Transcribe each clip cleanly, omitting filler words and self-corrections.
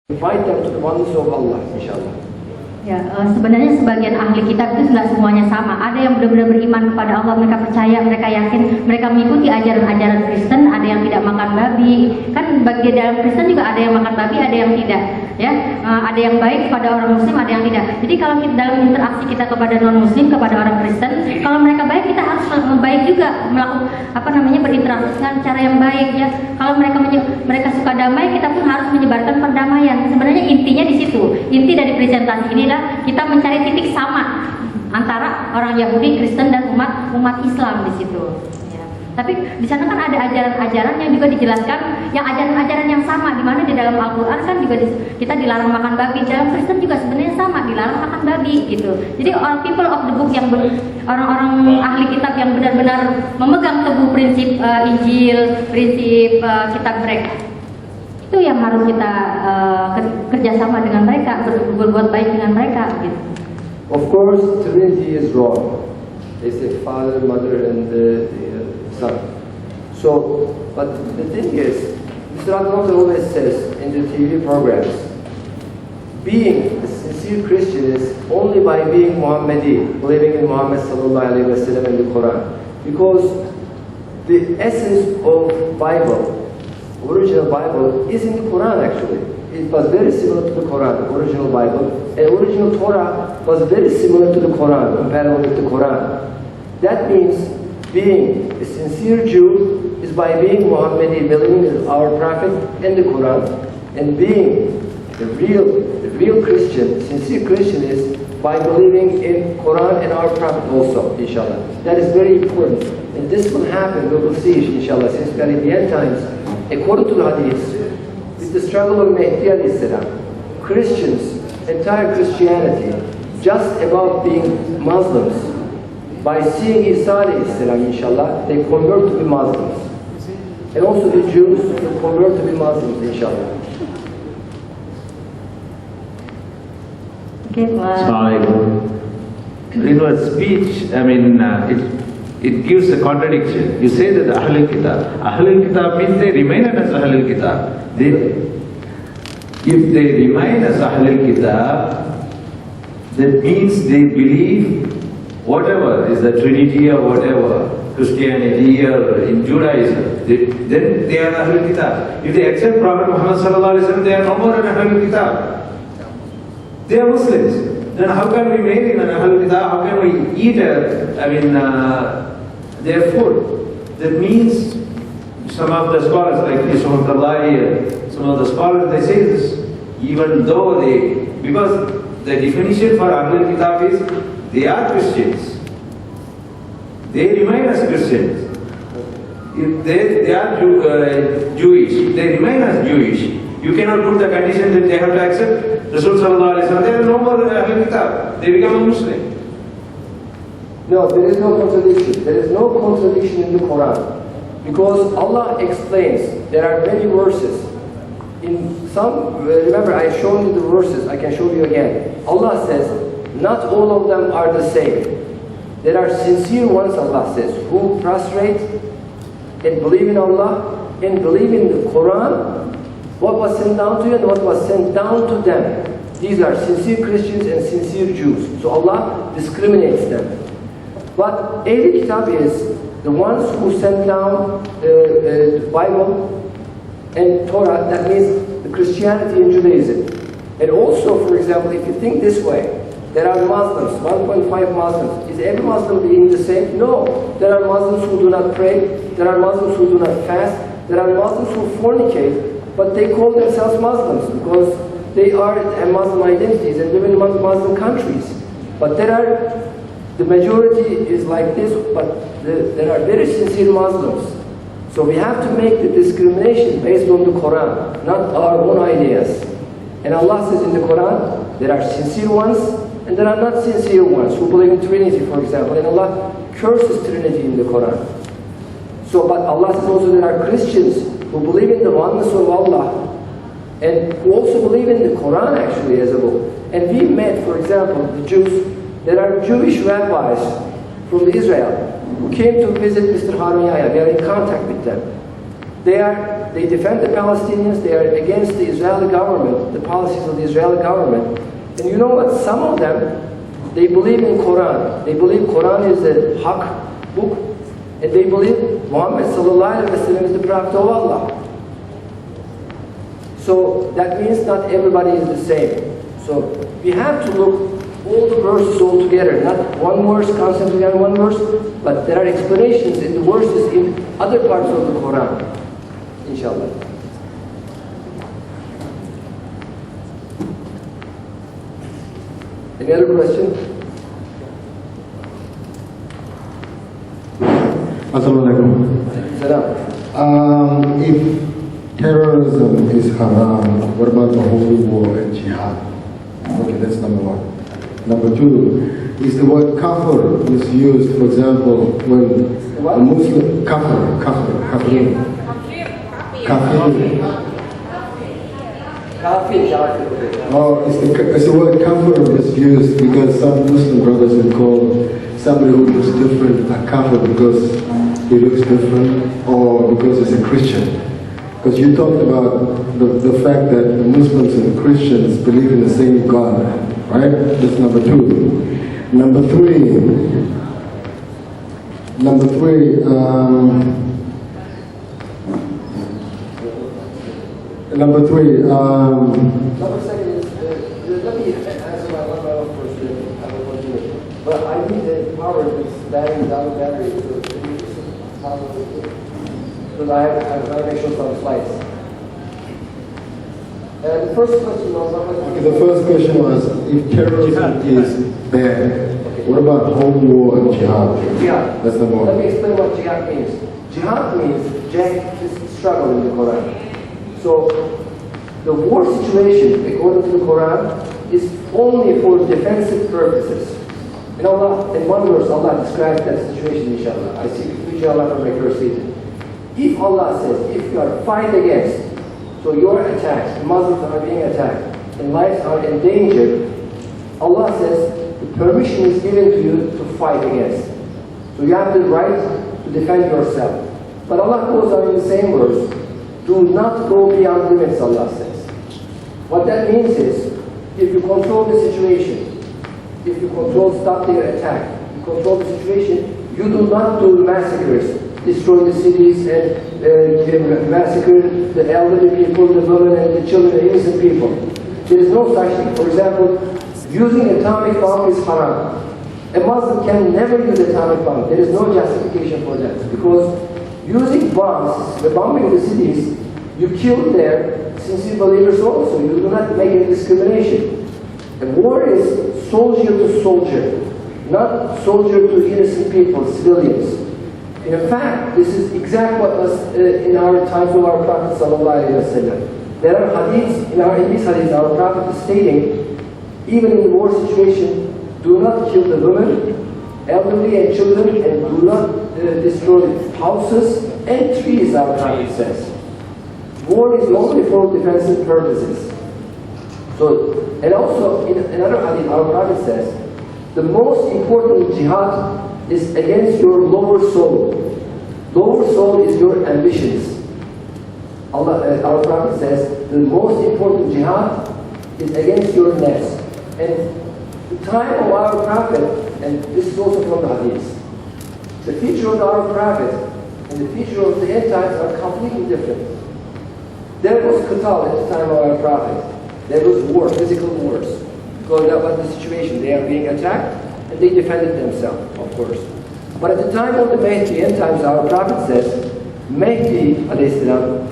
Invite them to the oneness of Allah, inshallah. Ya, sebenarnya sebagian ahli kitab itu nggak semuanya sama. Ada yang benar-benar beriman kepada Allah, mereka percaya, mereka yakin, mereka mengikuti ajaran-ajaran Kristen. Ada yang tidak makan babi. Kan bagi dalam Kristen juga ada yang makan babi, ada yang tidak. Ya, ada yang baik kepada orang Muslim, ada yang tidak. Jadi kalau kita dalam interaksi kita kepada non Muslim, kepada orang Kristen, kalau mereka baik, kita harus baik juga, melakukan berinteraksi dengan cara yang baik. Ya, kalau mereka suka damai, kita pun harus menyebarkan perdamaian. Sebenarnya intinya di situ. Inti dari presentasi inilah kita mencari titik sama antara orang Yahudi, Kristen dan umat Islam di situ. Ya. Tapi di sana kan ada ajaran-ajaran yang juga dijelaskan, yang ajaran-ajaran yang sama, di mana di dalam Al-Quran kan juga kita dilarang makan babi. Dalam Kristen juga sebenarnya sama, dilarang makan babi gitu. Jadi all people of the book yang orang-orang ahli kitab yang benar-benar memegang teguh prinsip Injil, prinsip kitab mereka, itu yang harus kita kerjasama dengan mereka, berbuat baik dengan mereka gitu. Of course, Trinity is wrong. They say Father, Mother, and the Son. So, but the thing is, Mr. Adnan always says in the TV programs, being a sincere Christian is only by being Muhammadi, believing in Muhammad sallallahu alaihi wasallam and the Quran, because the essence of Bible, original Bible, is in the Quran actually. It was very similar to the Quran, original Bible, and original Torah was very similar to the Quran, comparable with the Quran. That means being a sincere Jew is by being Muhammadi, believing in our Prophet and the Quran, and being the real Christian, sincere Christian is by believing in Quran and our Prophet also, inshallah. That is very important, and this will happen, we will see, inshallah, since we are in the end times. According to the Hadith, with the struggle of Mahdi alayhi salam, Christians, entire Christianity, just about being Muslims, by seeing Isa alayhi salam, inshallah, they convert to be Muslims. And also the Jews will convert to be Muslims, inshallah. Okay, In your speech, it gives a contradiction. You say that Ahlul Kitab. Ahlul Kitab means they remain as Ahlul Kitab. If they remain as Ahlul Kitab, that means they believe whatever is the Trinity or whatever, Christianity or in Judaism, then they are Ahlul Kitab. If they accept Prophet Muhammad sallallahu alaihi wasallam, they are no more an Ahlul Kitab. They are Muslims. Then how can we make an Ahlul Kitab? How can we eat their food? That means some of the scholars, like some of the scholars, they say this, even though because the definition for Ahlul Kitab is they are Christians. They remain as Christians. If they are Jewish, they remain as Jewish. You cannot put the condition that they have to accept Rasul sallallahu alaihi wasallam. They are no more Ahlul Kitab. They become a Muslim. No, there is no contradiction. There is no contradiction in the Quran. Because Allah explains, there are many verses. In some, remember I showed you the verses, I can show you again. Allah says, not all of them are the same. There are sincere ones, Allah says, who prostrate and believe in Allah and believe in the Quran, what was sent down to you and what was sent down to them. These are sincere Christians and sincere Jews. So Allah discriminates them. But Ahlul Kitab is the ones who sent down the Bible and Torah, that means the Christianity and Judaism. And also, for example, if you think this way, there are Muslims, 1.5 Muslims. Is every Muslim being the same? No. There are Muslims who do not pray. There are Muslims who do not fast. There are Muslims who fornicate, but they call themselves Muslims because they are Muslim identities and live in Muslim countries. But the majority is like this, but there are very sincere Muslims. So we have to make the discrimination based on the Quran, not our own ideas. And Allah says in the Quran, there are sincere ones and there are not sincere ones who believe in Trinity, for example. And Allah curses Trinity in the Quran. So, but Allah says also there are Christians who believe in the oneness of Allah and who also believe in the Quran actually as a book. And we met, for example, the Jews. There are Jewish rabbis from Israel who came to visit Mr. Harun Yahya. We are in contact with them. They are fact, they defend the Palestinians, they are against the Israeli government, the policies of the Israeli government. And you know what? Some of them, they believe in Quran. They believe Quran is the Haqq book, and they believe Muhammad sallallahu alaihi wasallam is the prophet of Allah. So that means not everybody is the same. So we have to look all the verses all together, not one verse concentrating on one verse, but there are explanations in the verses in other parts of the Quran, inshallah. Any other question? Assalamualaikum. Salam. If terrorism is haram, what about the holy war and jihad? Okay, that's number one. Number two, is the word kafir misused, for example, when a Muslim, kafir. Kafir, Oh, is the word kafir misused because some Muslim brothers will call somebody who looks different a kafir because he looks different or because he's a Christian? Because you talked about the fact that Muslims and Christians believe in the same God, right? That's number two. Number three, number second is, let me answer my one question. I will continue. But I need the power that's battery without a battery. Because I have to make sure some slides. The first question was... Okay, the first question was, if terrorism is bad, what about holy war and jihad? Jihad. That's number one. Let me explain what jihad means. Jihad means just struggle in the Quran. So, the war situation, according to the Quran, is only for defensive purposes. And Allah, in one verse, Allah describes that situation, inshallah. I see, inshallah, from my first reading. If Allah says, if you are fight against, so your attacks, Muslims are being attacked, and lives are endangered, Allah says, the permission is given to you to fight against. So you have the right to defend yourself. But Allah goes on in the same verse, do not go beyond limits, Allah says. What that means is, if you control the situation, if you stop their attack, you control the situation, you do not do massacres, destroy the cities and massacre the elderly people, the women and the children, the innocent people. There is no such thing. For example, using atomic bomb is haram. A Muslim can never use atomic bomb. There is no justification for that. Because using bombs, the bombing of the cities, you kill their sincere believers also. You do not make any discrimination. A war is soldier to soldier, not soldier to innocent people, civilians. In fact, this is exactly what was in our times of our Prophet ﷺ. There are hadiths, in these hadiths, our Prophet is stating, even in the war situation, do not kill the women, elderly and children, and do not destroy houses and trees, our Prophet says. War is only for defensive purposes. So, and also, in another hadith, our Prophet says, the most important jihad is against your lower soul. Lower soul is your ambitions. Allah, our Prophet says, the most important jihad is against your nafs. And the time of our Prophet, and this is also from the hadith, the future of our Prophet and the future of the end times are completely different. There was qital at the time of our Prophet. There was war, physical wars. Because that was the situation. They are being attacked, and they defended themselves, of course. But at the time of the Mahdi, end times, our Prophet says, Mahdi ﷺ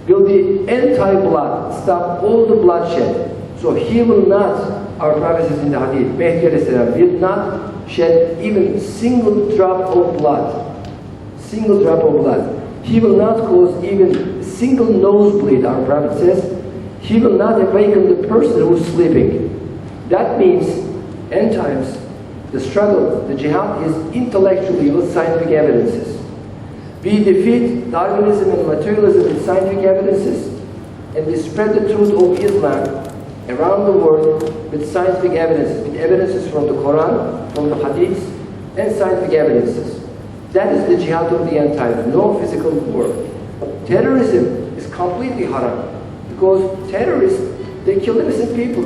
will be anti-blood, stop all the bloodshed. So he will not, our Prophet says in the hadith, Mahdi ﷺ will not shed even single drop of blood. Single drop of blood. He will not cause even single nosebleed, our Prophet says. He will not awaken the person who is sleeping. That means, end times, the struggle, the jihad is intellectually with scientific evidences. We defeat Darwinism and materialism with scientific evidences, and we spread the truth of Islam around the world with scientific evidences, with evidences from the Quran, from the Hadiths, and scientific evidences. That is the jihad of the end times, no physical war. Terrorism is completely haram. Because terrorists, they kill innocent people.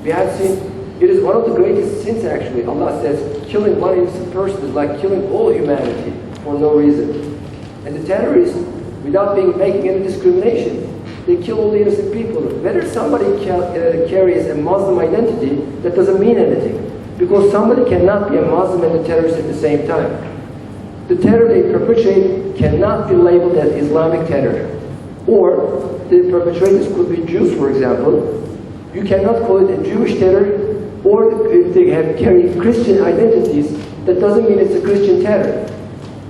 We have seen, it is one of the greatest sins actually. Allah says, killing one innocent person is like killing all humanity for no reason. And the terrorists, without making any discrimination, they kill all the innocent people. Whether somebody carries a Muslim identity, that doesn't mean anything. Because somebody cannot be a Muslim and a terrorist at the same time. The terror they perpetrate cannot be labeled as Islamic terror. Or the perpetrators could be Jews, for example. You cannot call it a Jewish terror, or if they carry Christian identities, that doesn't mean it's a Christian terror.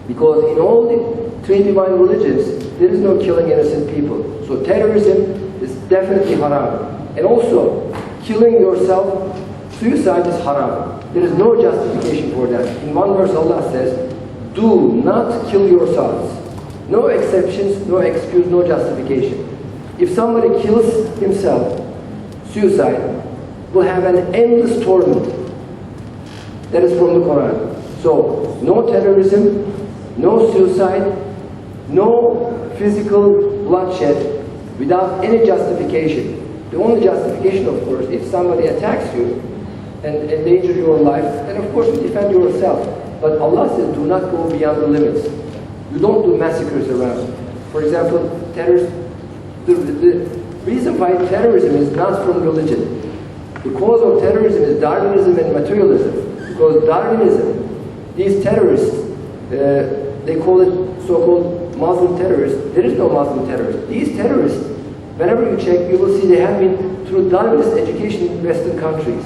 Because in all the three divine religions, there is no killing innocent people. So terrorism is definitely haram. And also, killing yourself, suicide is haram. There is no justification for that. In one verse Allah says, do not kill yourselves. No exceptions, no excuse, no justification. If somebody kills himself, suicide, will have an endless torment. That is from the Quran. So, no terrorism, no suicide, no physical bloodshed without any justification. The only justification, of course, if somebody attacks you and endangers your life, then of course you defend yourself. But Allah says, do not go beyond the limits. You don't do massacres around. For example, the reason why terrorism is not from religion. The cause of terrorism is Darwinism and materialism. Because Darwinism, these terrorists, they call it so-called Muslim terrorists. There is no Muslim terrorist. These terrorists, whenever you check, you will see they have been through Darwinist education in Western countries.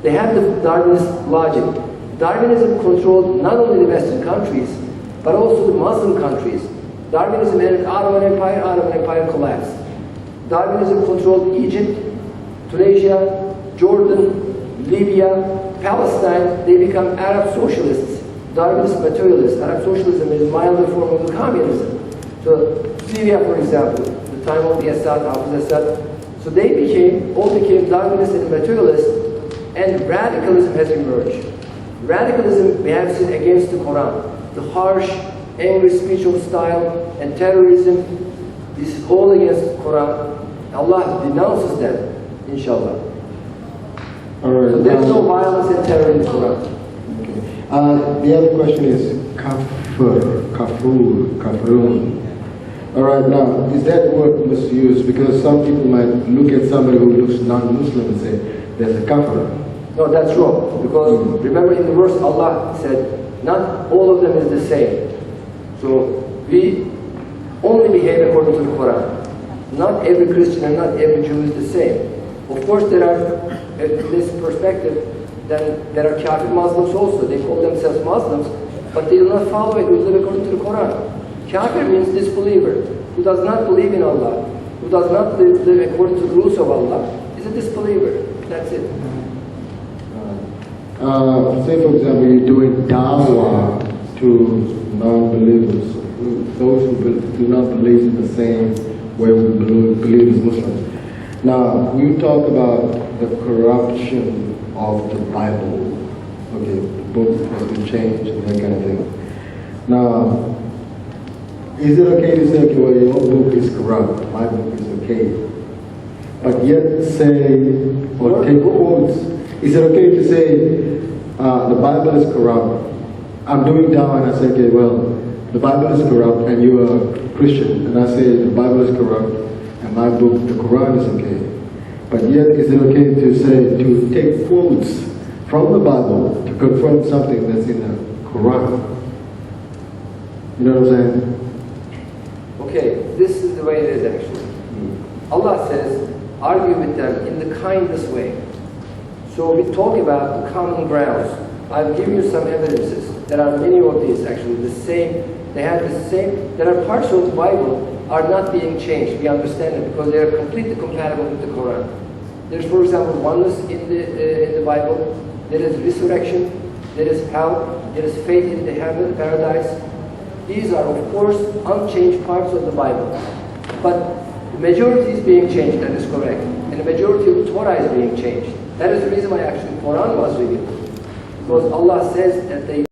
They have the Darwinist logic. Darwinism controlled not only the Western countries, but also the Muslim countries. Darwinism entered Ottoman Empire collapsed. Darwinism controlled Egypt, Tunisia, Jordan, Libya, Palestine. They become Arab socialists, Darwinist materialists. Arab socialism is a milder form of communism. So Syria, for example, the time of the Assad, so they all became Darwinists and materialists, and radicalism has emerged. Radicalism we have seen against the Quran. The harsh, angry speech of style and terrorism, this is all against the Quran. Allah denounces that, inshallah. All right. So there's no violence and terror in the Quran. Okay. The other question is kafrun. All right, now, is that word misused? Because some people might look at somebody who looks non-Muslim and say, there's a kafir. No, that's wrong. Because remember in the verse Allah said, not all of them is the same. So we only behave according to the Quran. Not every Christian and not every Jew is the same. Of course there are, in this perspective, then there are Kafir Muslims also. They call themselves Muslims, but they do not follow it, who live according to the Quran. Kafir means disbeliever, who does not believe in Allah, who does not live according to the rules of Allah, is a disbeliever. That's it. Say for example, you're doing dawah to non-believers, those who do not believe in the same way we believe as Muslims. Now, we talk about the corruption of the Bible. Okay, the book has been changed and that kind of thing. Now, is it okay to say, okay, well, your book is corrupt, my book is okay, but yet say, or take quotes, is it okay to say, the Bible is corrupt? I'm doing dawah and I say, okay, well, the Bible is corrupt and you are Christian, and I say the Bible is corrupt and my book, the Quran, is okay. But yet, is it okay to say, to take quotes from the Bible to confirm something that's in the Quran? You know what I'm saying? Okay, this is the way it is actually. Allah says, argue with them in the kindest way. So we talk about the common grounds. I'll give you some evidences. There are many of these actually, the same, they have the same, there are parts of the Bible are not being changed. We understand it because they are completely compatible with the Quran. There's, for example, oneness in the Bible. There is resurrection. There is hell. There is faith in the heaven, paradise. These are, of course, unchanged parts of the Bible. But the majority is being changed, that is correct. And the majority of Torah is being changed. That is the reason why actually the Quran was revealed. Because Allah says that they